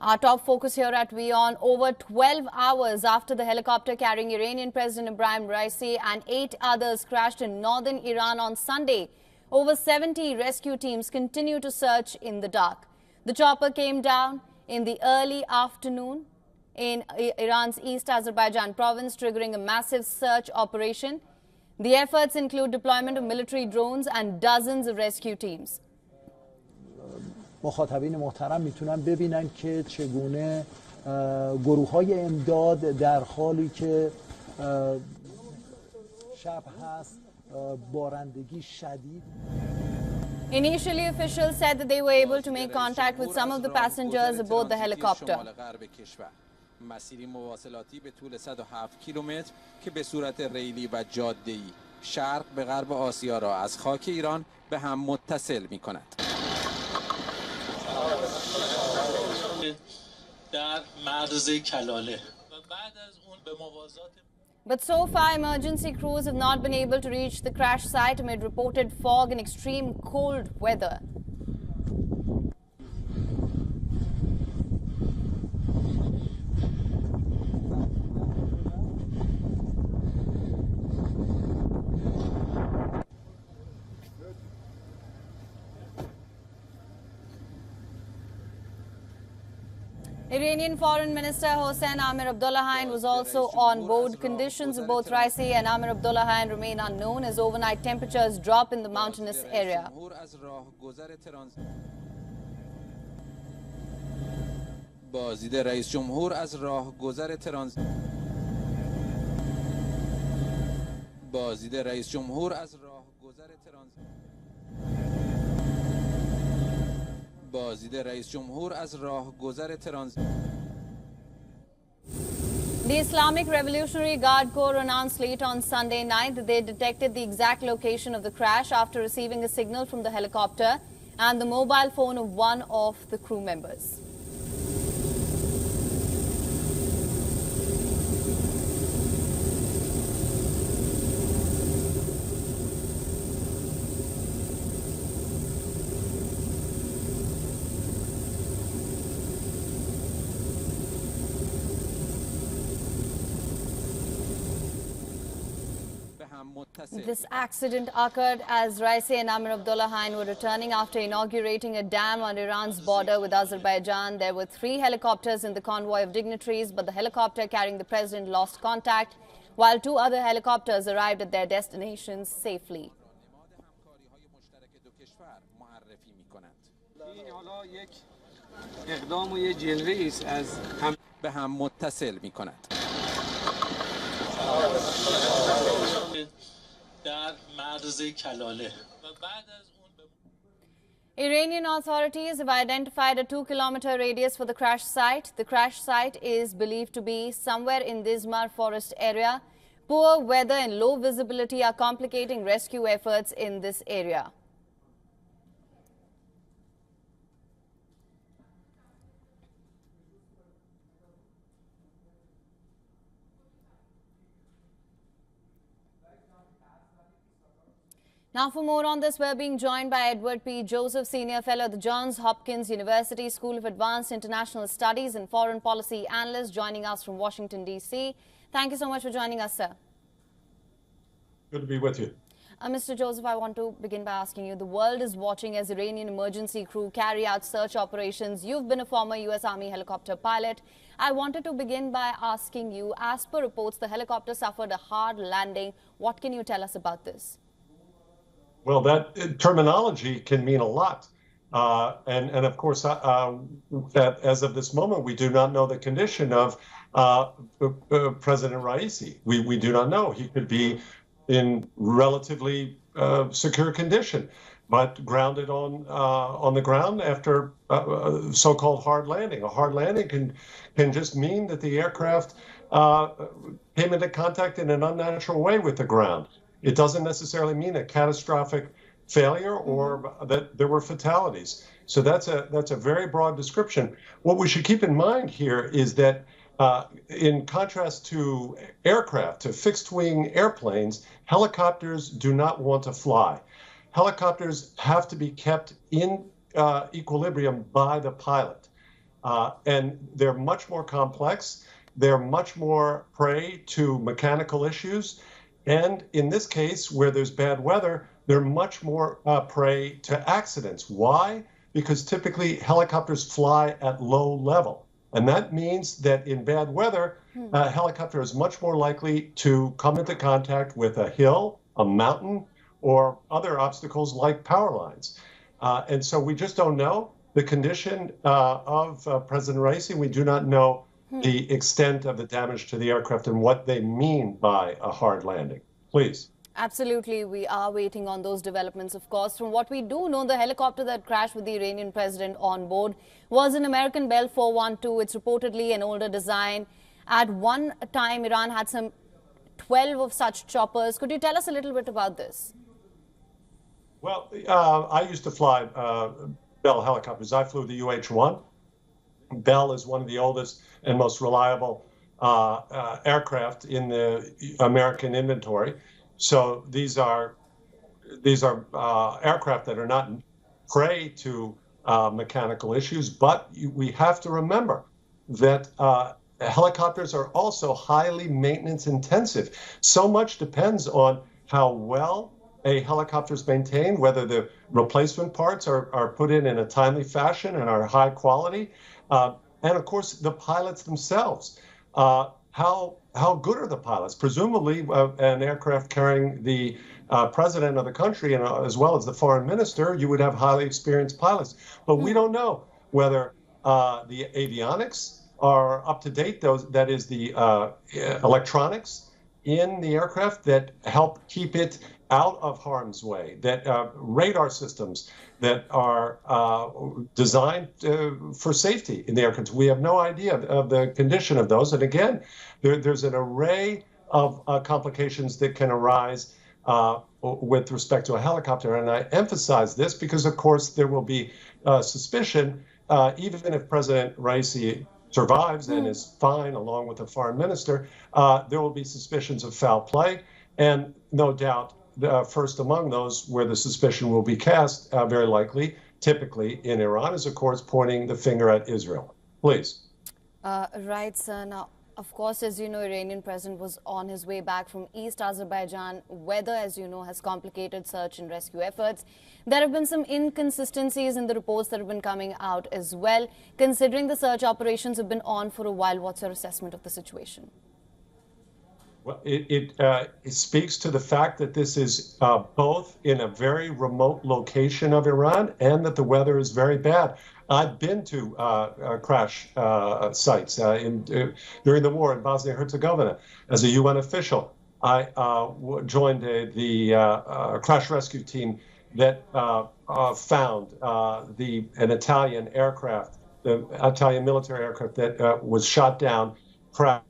Our top focus here at WION, over 12 hours after the helicopter carrying Iranian President Ebrahim Raisi and 8 others crashed in northern Iran on Sunday, over 70 rescue teams continue to search in the dark. The chopper came down in the early afternoon in Iran's East Azerbaijan province, triggering a massive search operation. The efforts include deployment of military drones and dozens of rescue teams. مخاطبین محترم میتونن ببینن که چگونه گروه‌های امداد در حالی که شب هست بارندگی شدید. Initially, officials said that they were able to make contact with some of the passengers aboard the helicopter. مسیری مواصلاتی به طول 107 کیلومتر که به صورت ریلی و جاده‌ای شرق به غرب آسیا را از خاک ایران به هم متصل می‌کند. در مرز کلاله و بعد از اون به موازات But so far, emergency crews have not been able to reach the crash site amid reported fog and extreme cold weather. Iranian Foreign Minister Hossein Amirabdollahian was also on board. Conditions of both Raisi and Amirabdollahian remain unknown as overnight temperatures drop in the mountainous area. بازدید رئیس جمهور از راهگذر ترانزیت بازدید رئیس جمهور از راهگذر ترانزیت بازدید رئیس جمهور از راهگذر ترانزیت The Islamic Revolutionary Guard Corps announced late on Sunday night that they detected the exact location of the crash after receiving a signal from the helicopter and the mobile phone of one of the crew members. This accident occurred as Raisi and Amirabdollahian were returning after inaugurating a dam on Iran's border with Azerbaijan. There were 3 helicopters in the convoy of dignitaries, but the helicopter carrying the president lost contact, while 2 other helicopters arrived at their destinations safely. Iranian authorities have identified a 2-kilometer radius for the crash site. The crash site is believed to be somewhere in the Izmar forest area. Poor weather and low visibility are complicating rescue efforts in this area. Now for more on this, we're being joined by Edward P. Joseph, Senior Fellow at the Johns Hopkins University School of Advanced International Studies and Foreign Policy Analyst, joining us from Washington, D.C. Thank you so much for joining us, sir. Good to be with you. Mr. Joseph, I want to begin by asking you, the world is watching as Iranian emergency crew carry out search operations. You've been a former U.S. Army helicopter pilot. I wanted to begin by asking you, as per reports, the helicopter suffered a hard landing. What can you tell us about this? Well, that terminology can mean a lot. And of course, as of this moment, we do not know the condition of President Raisi. We do not know. He could be in relatively secure condition, but grounded on the ground after so-called hard landing. A hard landing can just mean that the aircraft came into contact in an unnatural way with the ground. It doesn't necessarily mean a catastrophic failure or that there were fatalities. So that's a very broad description. What we should keep in mind here is that in contrast to aircraft, to fixed-wing airplanes, helicopters do not want to fly. Helicopters have to be kept in equilibrium by the pilot. And they're much more complex. They're much more prey to mechanical issues. And in this case, where there's bad weather, they're much more prey to accidents. Why? Because typically helicopters fly at low level. And that means that in bad weather, a helicopter is much more likely to come into contact with a hill, a mountain, or other obstacles like power lines. And so we just don't know the condition of President Raisi. We do not know the extent of the damage to the aircraft and what they mean by a hard landing. Please. Absolutely. We are waiting on those developments, of course. From what we do know, the helicopter that crashed with the Iranian president on board was an American Bell 412. It's reportedly an older design. At one time, Iran had some 12 of such choppers. Could you tell us a little bit about this? Well, I used to fly Bell helicopters. I flew the UH-1. Bell is one of the oldest and most reliable aircraft in the American inventory. So these are aircraft that are not prey to mechanical issues, but we have to remember that helicopters are also highly maintenance intensive. So much depends on how well a helicopter is maintained, whether the replacement parts are put in a timely fashion and are high quality, and of course the pilots themselves. How good are the pilots? Presumably, an aircraft carrying the president of the country and as well as the foreign minister, you would have highly experienced pilots. But we don't know whether the avionics are up to date. That is the electronics in the aircraft that help keep it out of harm's way, that radar systems that are designed for safety in the aircraft. We have no idea of the condition of those. And again, there's an array of complications that can arise with respect to a helicopter. And I emphasize this because, of course, there will be suspicion, even if President Raisi survives and is fine along with the foreign minister, there will be suspicions of foul play. And no doubt, first among those where the suspicion will be cast, very likely, typically in Iran, is, of course, pointing the finger at Israel. Please. Right, sir. Now, of course, as you know, Iranian president was on his way back from East Azerbaijan. Weather, as you know, has complicated search and rescue efforts. There have been some inconsistencies in the reports that have been coming out as well. Considering the search operations have been on for a while, what's your assessment of the situation? Well, it speaks to the fact that this is both in a very remote location of Iran and that the weather is very bad. I've been to crash sites during the war in Bosnia-Herzegovina as a UN official. I joined the crash rescue team that found an Italian aircraft, the Italian military aircraft that was shot down, crashed.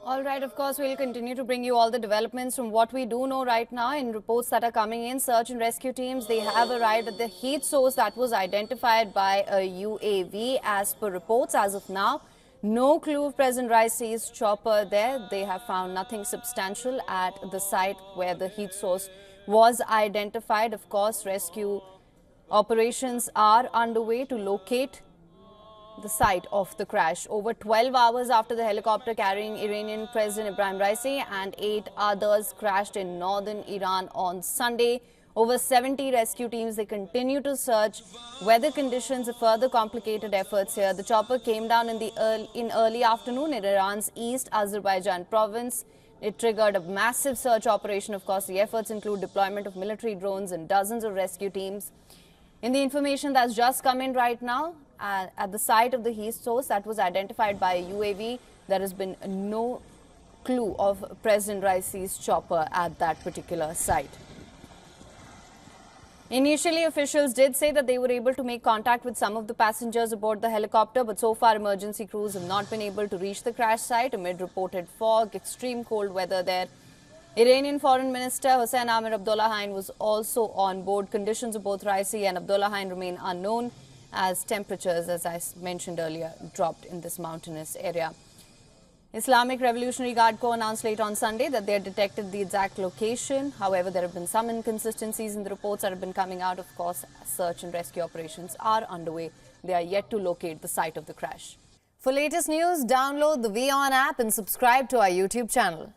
All right, of course, we'll continue to bring you all the developments. From what we do know right now in reports that are coming in, search and rescue teams, they have arrived at the heat source that was identified by a UAV. As per reports, as of now, no clue of President Raisi's chopper there. They have found nothing substantial at the site where the heat source was identified. Of course, rescue operations are underway to locate the site of the crash. Over 12 hours after the helicopter carrying Iranian President Ebrahim Raisi and 8 others crashed in northern Iran on Sunday, Over 70 rescue teams, they continue to search. Weather conditions have further complicated efforts here. The chopper came down in early afternoon in Iran's East Azerbaijan province. It triggered a massive search operation. Of course, the efforts include deployment of military drones and dozens of rescue teams. In the information that's just come in right now, at the site of the heat source that was identified by a UAV, there has been no clue of President Raisi's chopper at that particular site. Initially, officials did say that they were able to make contact with some of the passengers aboard the helicopter, but so far emergency crews have not been able to reach the crash site amid reported fog, extreme cold weather there. Iranian Foreign Minister Hossein Amirabdollahian was also on board. Conditions of both Raisi and Abdollahian remain unknown as temperatures, as I mentioned earlier, dropped in this mountainous area. Islamic Revolutionary Guard Corps announced late on Sunday that they had detected the exact location. However, there have been some inconsistencies in the reports that have been coming out. Of course, search and rescue operations are underway. They are yet to locate the site of the crash. For latest news, download the WION app and subscribe to our YouTube channel.